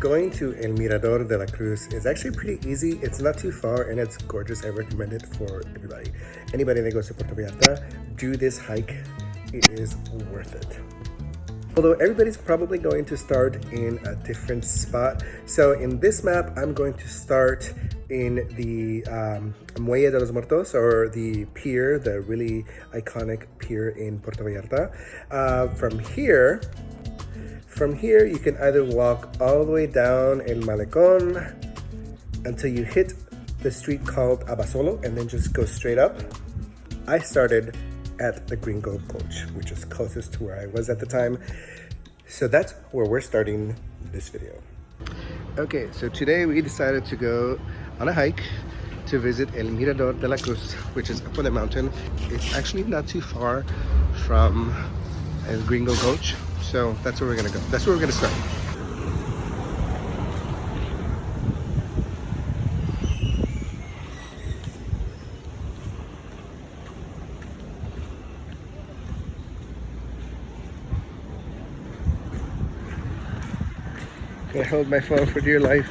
Going to El Mirador de la Cruz is actually pretty easy. It's not too far and it's gorgeous. I recommend it for everybody. Anybody that goes to Puerto Vallarta, do this hike. It is worth it. Although everybody's probably going to start in a different spot. So in this map, I'm going to start in the Muelle de los Muertos, or the pier, the really iconic pier in Puerto Vallarta. From here, you can either walk all the way down El Malecón until you hit the street called Abasolo and then just go straight up. I started at the Gringo Gulch, which is closest to where I was at the time. So that's where we're starting this video. Okay, so today we decided to go on a hike to visit El Mirador de la Cruz, which is up on the mountain. It's actually not too far from El Gringo Gulch. So that's where we're gonna go. That's where we're gonna start. I hold my phone for dear life.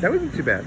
That wasn't too bad.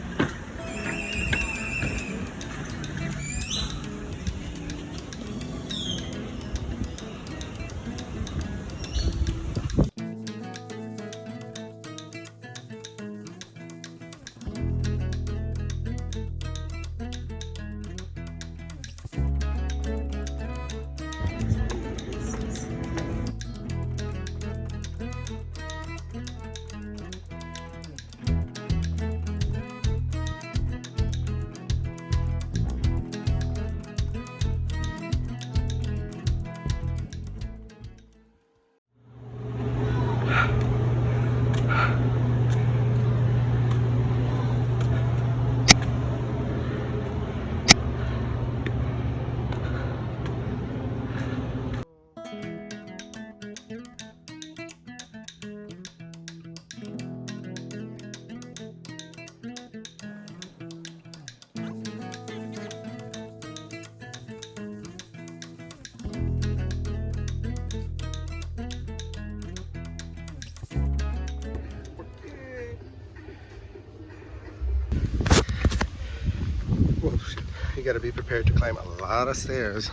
You gotta be prepared to climb a lot of stairs.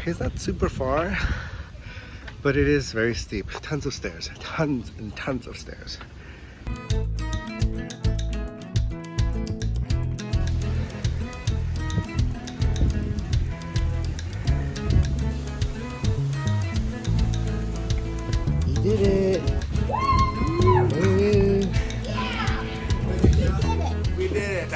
It's not super far, but it is very steep. Tons of stairs, tons and tons of stairs. You did it! We did it!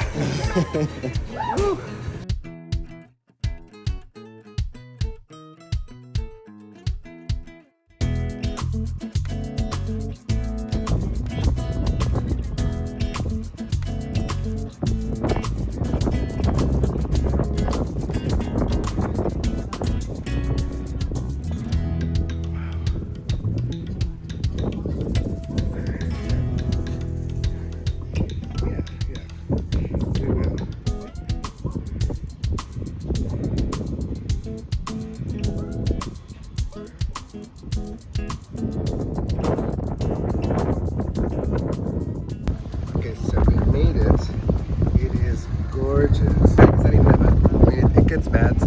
It gets bad